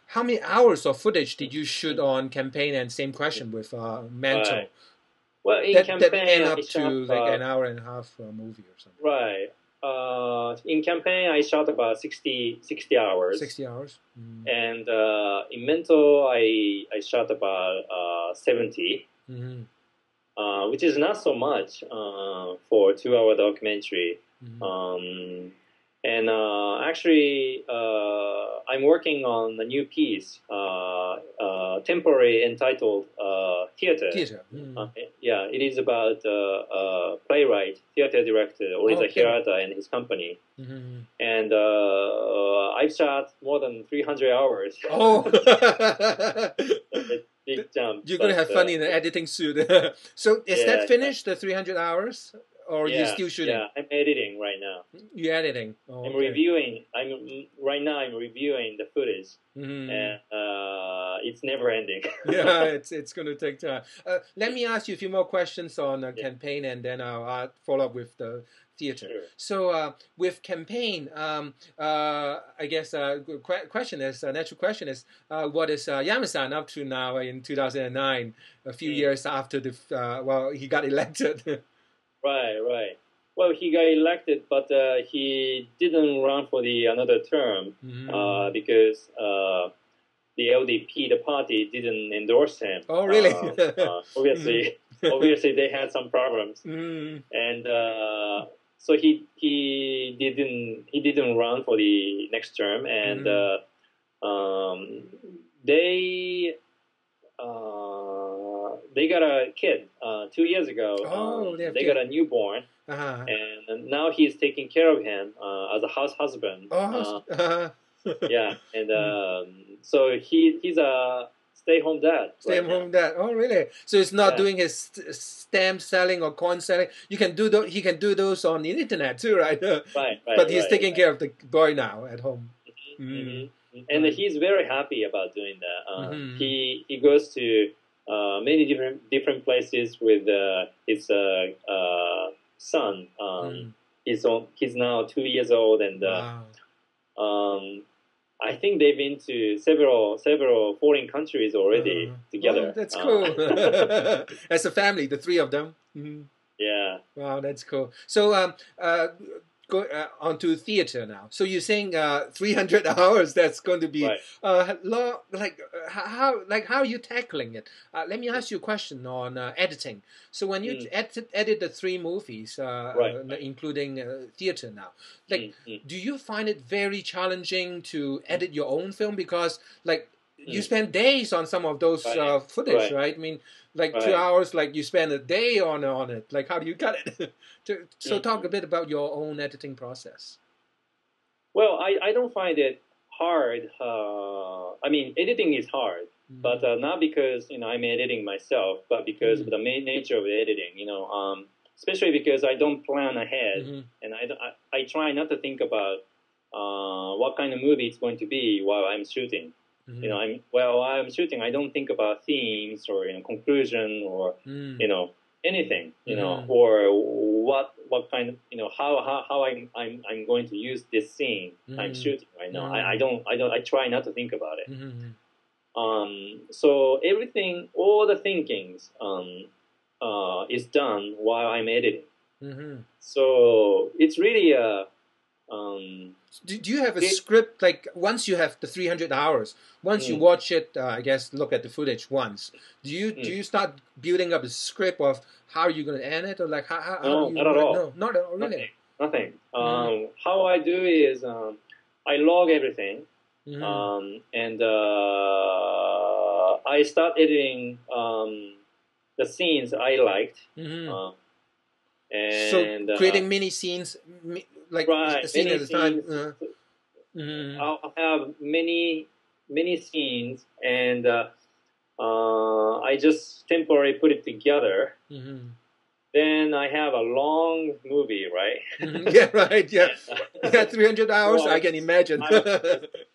how many hours of footage did you shoot on Campaign? And same question with Mental. Right. Well, in That campaign, end I up shot to like an hour and a half movie or something. right. In campaign, I shot about 60 hours. 60 hours. And in Mental, I shot about 70, which is not so much for a 2-hour documentary. And actually, I'm working on a new piece, temporary entitled Theater. Yeah, it is about playwright, theater director Oriza Hirata and his company. And I've shot more than 300 hours. Oh! Big jump. You're going to have fun in the editing suit. So is that finished, the 300 hours? Or you still shooting? Yeah, I'm editing right now. You're editing. Oh, I'm reviewing. Right now. I'm reviewing the footage, and it's never ending. Yeah, it's going to take time. Let me ask you a few more questions on Campaign, and then I'll follow up with the theater. Sure. So with Campaign, I guess natural question is, what is Yama-san up to now in 2009? A few years after he got elected. Right. Well, he got elected, but he didn't run for another term because the LDP, the party, didn't endorse him. Oh, really? Obviously, they had some problems, and so he didn't run for the next term, and they got a kid 2 years ago. Oh, they got a newborn, and now he's taking care of him as a house husband. Yeah, and so he's a stay-home dad. Stay-home dad. Oh, really? So he's not doing his stamp selling or coin selling. He can do those on the internet too, right? Right. But he's taking care of the boy now at home. And he's very happy about doing that. He goes to many different places with his son. He's now 2 years old, and I think they've been to several foreign countries already together. Oh, that's cool. As a family, the three of them. Yeah. Wow, that's cool. So go on to theater now. So you're saying 300 hours. That's going to be long. How are you tackling it? Let me ask you a question on editing. So when you edit the 3 movies, including theater now, do you find it very challenging to edit your own film because you spend days on some of those footage, right? I mean, 2 hours, you spend a day on it. How do you cut it? So talk a bit about your own editing process. Well, I don't find it hard. I mean, editing is hard, but not because I'm editing myself, but because of the main nature of the editing. Especially because I don't plan ahead, and I try not to think about what kind of movie it's going to be while I'm shooting. While I'm shooting, I don't think about themes or conclusion or anything, or what kind of how I'm going to use this scene I'm shooting right now. I try not to think about it. So everything, all the thinkings is done while I'm editing. So it's really a. Do you have a script, once you have the 300 hours, once you watch it, I guess, look at the footage once, do you start building up a script of how you're going to end it, or how no, do you not at all. No, not at all, really. Nothing. How I do is I log everything, and I start editing the scenes I liked. And so creating mini scenes, a scene at a time. I'll have many scenes, and I just temporarily put it together. Then I have a long movie, right? Yeah, right. Yeah, 300 hours. I can imagine.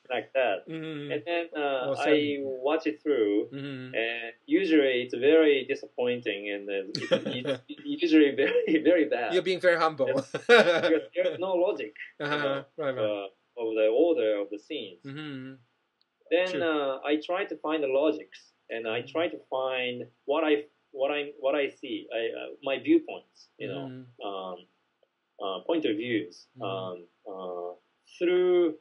Like that, and then I watch it through, and usually it's very disappointing, and it's usually very, very bad. You're being very humble. Because there's no logic right. of the order of the scenes. then Sure. I try to find the logics, and I try to find what I see, my viewpoints, point of views, through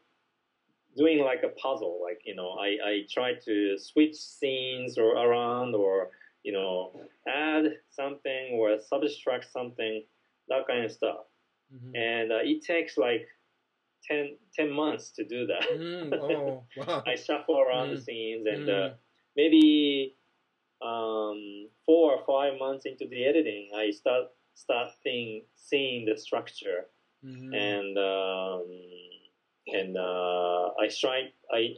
doing like a puzzle. Like I try to switch scenes or around, or add something or subtract something, that kind of stuff. And it takes like 10 months to do that. Oh, wow. I shuffle around the scenes, and maybe 4 or 5 months into the editing, I start seeing the structure, and I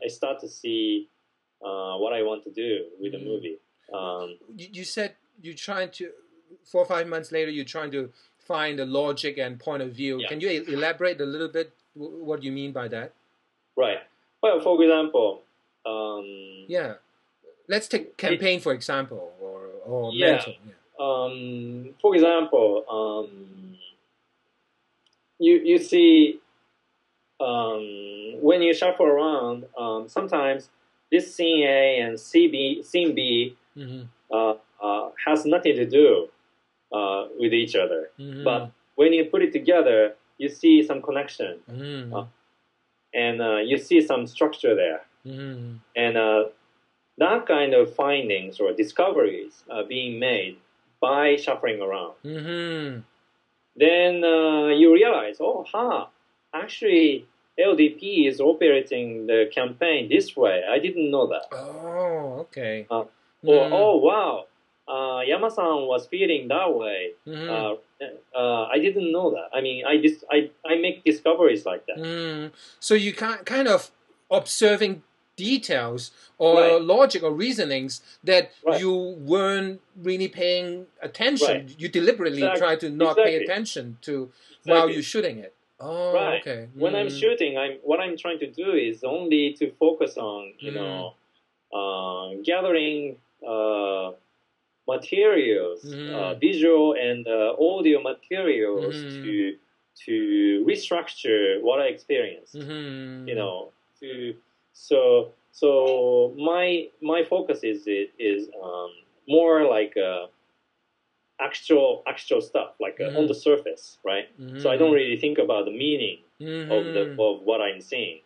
start to see what I want to do with the movie. You said you're trying to 4 or 5 months later. You're trying to find the logic and point of view. Yeah. Can you elaborate a little bit what you mean by that? Right. Well, for example, yeah. Let's take campaign for example, or yeah. mental. Yeah. For example, you see, when you shuffle around, sometimes this scene A and scene B has nothing to do with each other. But when you put it together, you see some connection, and you see some structure there, and that kind of findings or discoveries are being made by shuffling around. Then you realize, actually LDP is operating the campaign this way. I didn't know that. Oh, okay. Or, oh, wow, Yama-san was feeling that way. I didn't know that. I mean, I make discoveries like that. So you kind of observing details or logic or reasonings that you weren't really paying attention. You deliberately try to not pay attention to while you're shooting it. Oh, okay. When I'm shooting, what I'm trying to do is only to focus on gathering materials, visual and audio materials to restructure what I experienced. So my focus is more like actual stuff, like on the surface, right? So I don't really think about the meaning of what I'm seeing.